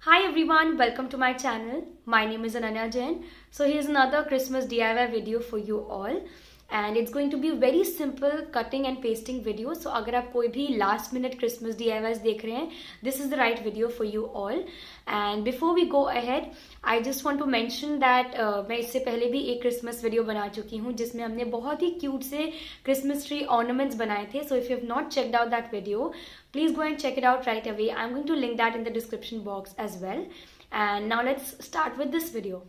Hi everyone, welcome to my channel. My name is Ananya Jain. So here's another Christmas DIY video for you all. And it's going to be a very simple cutting and pasting video. So अगर आप कोई भी last minute Christmas DIYs देख रहे हैं, this is the right video for you all. And before we go ahead, I just want to mention that मैं इससे पहले भी एक Christmas video बना चुकी हूँ जिसमें हमने बहुत ही cute से Christmas tree ornaments बनाए थे. So if you have not checked out that video, please go and check it out right away. I'm going to link that in the description box as well. And now let's start with this video.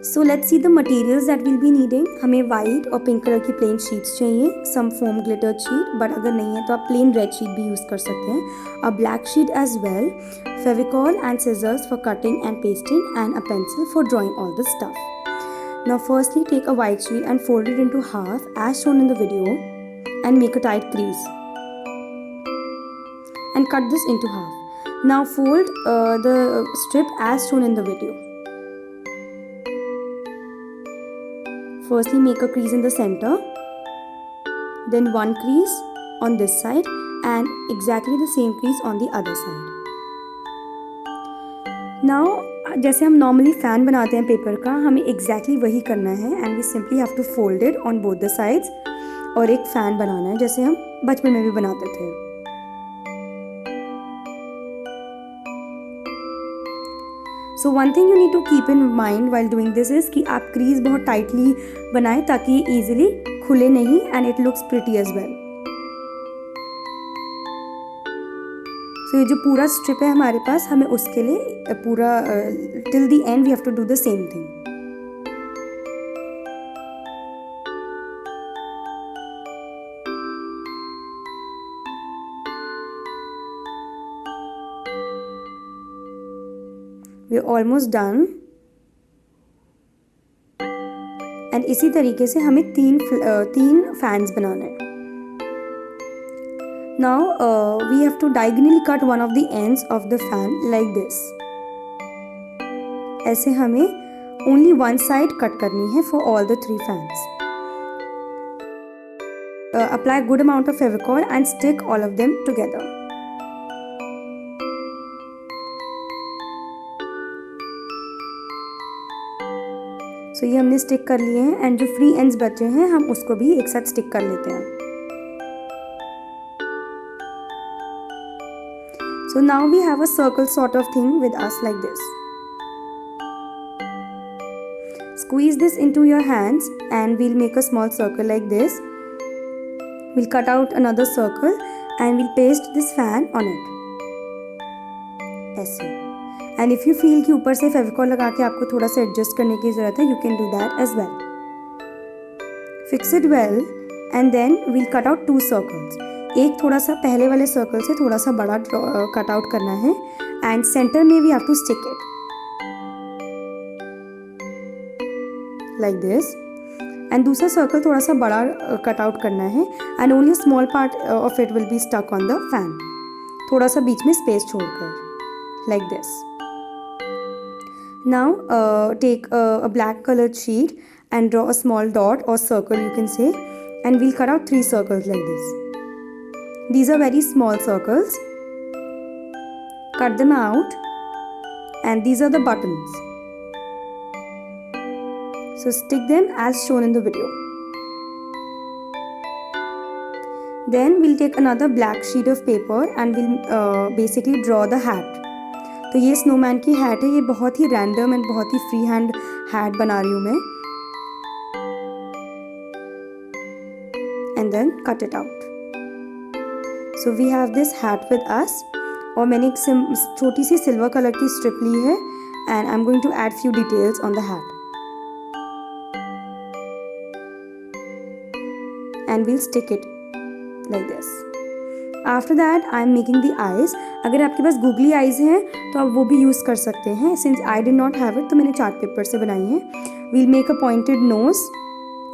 So let's see the materials that we'll be needing. हमें white और pink colour की plain sheets चाहिए, some foam glittered sheet, but अगर नहीं है तो आप plain red sheet भी use कर सकते हैं, a black sheet as well, Fevicol and scissors for cutting and pasting, and a pencil for drawing all the stuff. Now firstly take a white sheet and fold it into half as shown in the video and make a tight crease and cut this into half. Now fold the strip as shown in the video. Firstly make a crease in the center, then one crease on this side and exactly the same crease on the other side. Now जैसे हम normally fan बनाते हैं paper का, हमें exactly वही करना है and we simply have to fold it on both the sides और एक fan बनाना है जैसे हम बचपन में भी बनाते थे. So one thing you need to keep in mind while doing this is कि आप crease बहुत tightly बनाएं ताकि ये easily खुले नहीं and it looks pretty as well. So ये जो पूरा strip है हमारे पास, हमें उसके लिए पूरा till the end we have to do the same thing. We're almost done. And इसी तरीके से हमें तीन fans बनाना है. Now we have to diagonally cut one of the ends of the fan like this. ऐसे हमें only one side cut करनी है for all the three fans. Apply a good amount of Fevicol and stick all of them together. तो ये हमने stick कर लिए हैं एंड जो फ्री एंड्स बचे हैं हम उसको भी एक साथ स्टिक कर लेते हैं. So now we have a circle sort of thing with us like this. Squeeze this into your hands and we'll make a small circle like this. We'll cut out another circle and we'll paste this fan on it. ऐसे. And if you feel कि ऊपर से फेविकॉल लगा के आपको थोड़ा सा adjust करने की ज़रूरत है, you can do that as well. Fix it well and then we'll cut out two circles. एक थोड़ा सा पहले वाले सर्कल से थोड़ा सा बड़ा कट आउट करना है and center में we have to stick it like this. And दूसरा सर्कल थोड़ा सा बड़ा कट आउट करना है and only a small part of it will be stuck on the fan. थोड़ा सा बीच में स्पेस छोड़कर like this. Now take a black colored sheet and draw a small dot or circle you can say, and we'll cut out three circles like this. These are very small circles. Cut them out and these are the buttons. So stick them as shown in the video. Then we'll take another black sheet of paper and we'll basically draw the hat. तो ये snowman की hat है, ये बहुत ही random and बहुत ही free hand hat बना रही हूँ मैं. And then cut it out. So we have this hat with us. और मैंने एक छोटी सी सिल्वर कलर की स्ट्रिप ली है and I am going to add few details on the hat and we'll stick it like this. After that I am making the eyes. अगर आपके पास गूगली आईज हैं तो आप वो भी यूज़ कर सकते हैं. Since I did not have it तो मैंने चार्ट पेपर से बनाई है. We'll make a pointed nose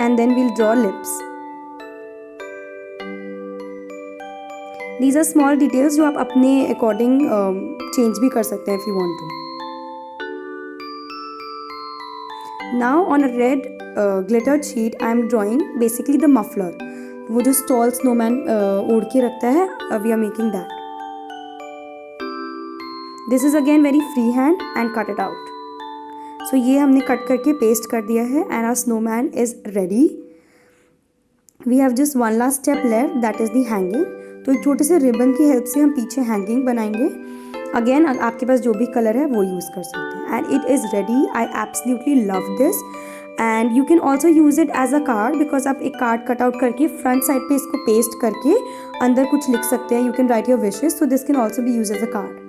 and then we'll draw lips. These are small details जो आप अपने अकॉर्डिंग चेंज भी कर सकते हैं if you want to. Now on a red glittered sheet I am drawing basically the muffler. वो जो stole snowman ओढ़ के रखता है, we are making that. This is again very free hand and cut it out. So ये हमने cut करके paste कर दिया है and our snowman is ready. We have just one last step left, that is the hanging. तो एक छोटे से रिबन की हेल्प से हम पीछे हैंगिंग बनाएंगे. अगेन आपके पास जो भी कलर है वो यूज़ कर सकते हैं. And it is ready. I absolutely love this. And you can also use it as a card, because आप एक कार्ड कट आउट करके फ्रंट साइड पे इसको पेस्ट करके अंदर कुछ लिख सकते हैं. You can write your wishes, so this can also be use as a card.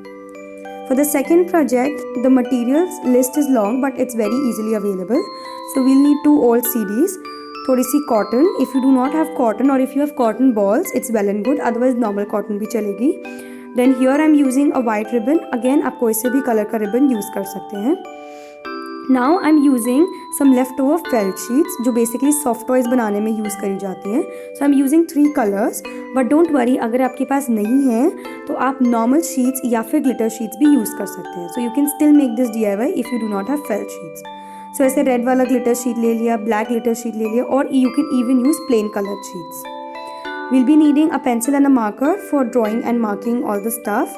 For the second project, the materials list is long but it's very easily available. So we'll need 2 old CDs, थोड़ी सी cotton. If you do not have cotton or if you have cotton balls, it's well and good. Otherwise normal cotton भी चलेगी. Then here I'm using a white ribbon. Again आप कोई से भी colour का ribbon use कर सकते हैं. Now I'm using some leftover felt sheets जो basically soft toys बनाने में यूज़ करी जाती हैं. So I'm using 3 colors. But don't worry, अगर आपके पास नहीं है तो आप normal sheets या फिर glitter sheets भी यूज़ कर सकते हैं. So you can still make this DIY if you do not have felt sheets. So ऐसे red वाला glitter sheet ले लिया, black glitter sheet ले लिया, और you can even use plain colored sheets. We'll be needing a pencil and a marker for drawing and marking all the stuff.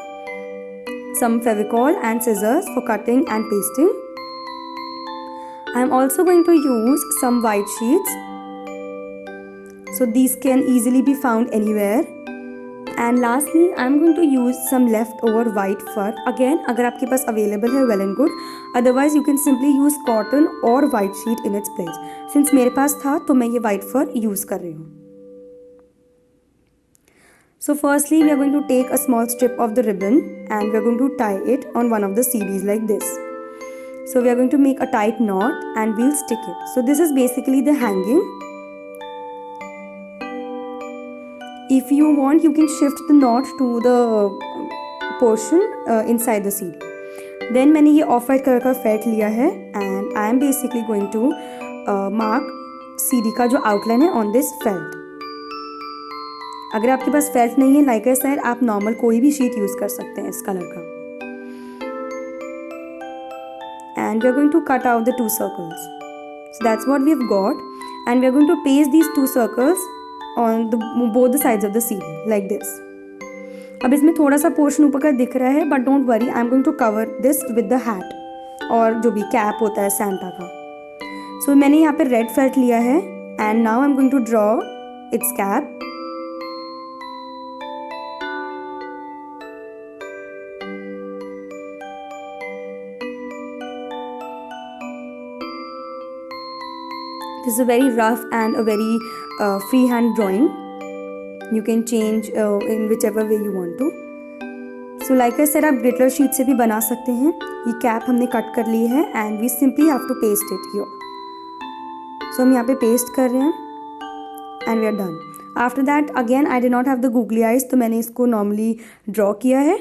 Some Fevicol and scissors for cutting and pasting. I'm also going to use some white sheets. So these can easily be found anywhere. And lastly, I'm going to use some leftover white fur. Again, अगर आपके पास available है, well and good. Otherwise, you can simply use cotton or white sheet in its place. Since मेरे पास था तो मैं ये white fur use कर रही हूँ. So firstly, we are going to take a small strip of the ribbon and we are going to tie it on one of the CDs like this. So we are going to make a tight knot and we'll stick it. So this is basically the hanging. If you want, you can shift the knot to the portion inside the CD. Then मैंने ये of white colour का felt लिया है and I am basically going to mark CD का जो outline है on this felt. अगर आपके पास फेल्ट नहीं है, like I said, आप नॉर्मल कोई भी शीट यूज़ कर सकते हैं इस कलर का. And we are going to cut out the 2 circles. So that's what we have got, and we are going to paste these 2 circles on both the sides of the CD like this. अब इसमें थोड़ा सा portion ऊपर का दिख रहा है, but don't worry, I am going to cover this with the hat और जो भी कैप होता है सैंटा का. So मैंने यहाँ पे रेड फेल्ट लिया है and now I am going to draw its cap. This is a very rough and a very freehand drawing. You can change in whichever way you want to. So like I said, आप glitter sheet से भी बना सकते हैं. ये cap हमने cut कर ली है and we simply have to paste it here. So हम यहाँ पे paste कर रहे हैं and we are done. After that again I did not have the googly eyes, तो मैंने इसको normally draw किया है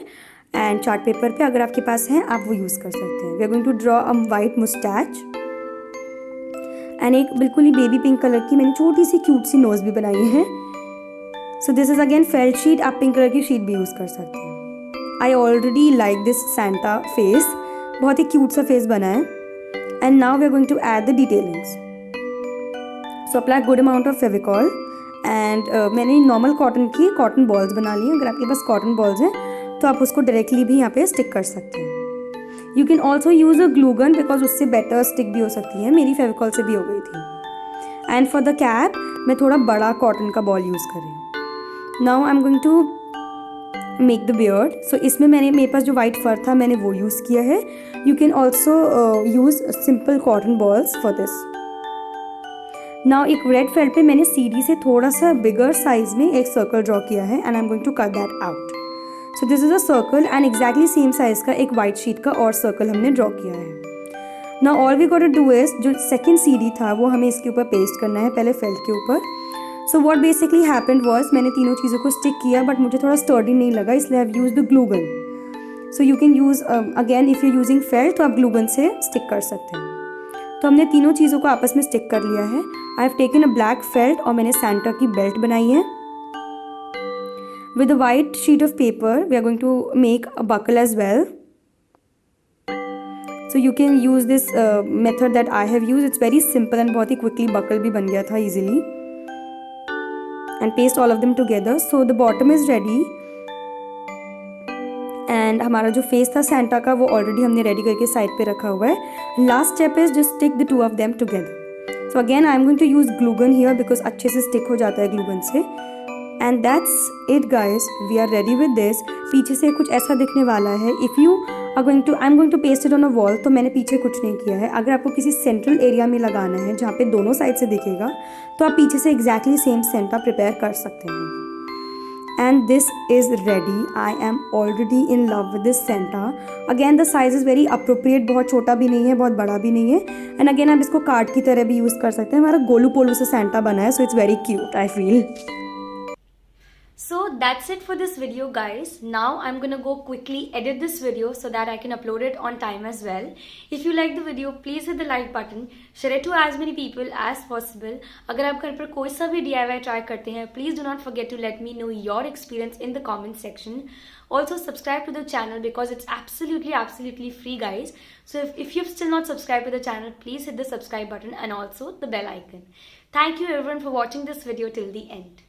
and chart paper पे अगर आपके पास है आप वो यूज़ कर सकते हैं. We are going to draw a white mustache. And एक बिल्कुल ही बेबी पिंक कलर की मैंने छोटी सी क्यूट सी नोज़ भी बनाई है. So this is again felt sheet. आप पिंक कलर की शीट भी यूज़ कर सकते हैं. I already like this Santa face. बहुत ही क्यूट सा फेस बना है. And now we are going to add the detailings. So apply good amount of Fevicol and मैंने नॉर्मल कॉटन की कॉटन बॉल्स बना ली हैं. अगर आपके पास कॉटन बॉल्स हैं तो आप उसको डायरेक्टली भी यहाँ पे स्टिक कर सकते हैं. You can also use a glue gun, because उससे बेटर स्टिक भी हो सकती है. मेरी फेविकॉल से भी हो गई थी. एंड फॉर द कैप मैं थोड़ा बड़ा कॉटन का बॉल यूज़ कर रही हूँ. Now I am going to make the beard. So इसमें मेरे पास जो वाइट फर था मैंने वो यूज़ किया है. You can also use simple cotton balls for this. Now एक रेड फेल्ट पे मैंने CD से थोड़ा सा बिगर साइज में एक सर्कल ड्रॉ किया है and I am going to cut that out. So this is a circle and exactly same size का एक वाइट शीट का और सर्कल हमने ड्रॉ किया है. Now all we got to do is, जो सेकंड CD था वो हमें इसके ऊपर पेस्ट करना है पहले फेल्ट के ऊपर. So what basically happened was, मैंने तीनों चीज़ों को स्टिक किया बट मुझे थोड़ा स्टर्डी नहीं लगा, इसलिए I have used the glue gun. So you can use again if you using felt तो आप ग्लू गन से स्टिक कर सकते हैं. तो हमने तीनों चीज़ों को आपस में स्टिक कर लिया है. I have taken a black felt और मैंने सैंटा की बेल्ट बनाई है. With a white sheet of paper, we are going to make a buckle as well. So you can use this method that I have used. It's very simple and बहुत ही quickly buckle भी बन गया था easily. And paste all of them together. So the bottom is ready. And हमारा जो face था Santa का वो ऑलरेडी हमने रेडी करके साइड पे रखा हुआ है. Last step is just stick the two of them together. So again I am going to use glue gun here because अच्छे से स्टिक हो जाता है ग्लू गन से. And that's it guys, we are ready with this. पीछे से कुछ ऐसा दिखने वाला है. If you I am going to paste it on a wall, तो मैंने पीछे कुछ नहीं किया है. अगर आपको किसी सेंट्रल एरिया में लगाना है जहाँ पे दोनों साइड से दिखेगा, तो आप पीछे से एग्जैक्टली सेम सेंटा प्रिपेयर कर सकते हैं. And this is ready. I am already in love with this Santa. Again the size is very appropriate. बहुत छोटा भी नहीं है, बहुत बड़ा भी नहीं है. And again आप इसको कार्ड की तरह भी यूज़ कर सकते हैं. हमारा गोलू पोलू से Santa बना है, so it's very cute I feel. So that's it for this video guys. Now I'm gonna go quickly edit this video so that I can upload it on time as well. If you like the video, please hit the like button. Share it to as many people as possible. अगर आप घर पर कोई सा भी DIY try करते हैं, please do not forget to let me know your experience in the comment section. Also subscribe to the channel because it's absolutely free guys. So if you've still not subscribed to the channel, please hit the subscribe button and also the bell icon. Thank you everyone for watching this video till the end.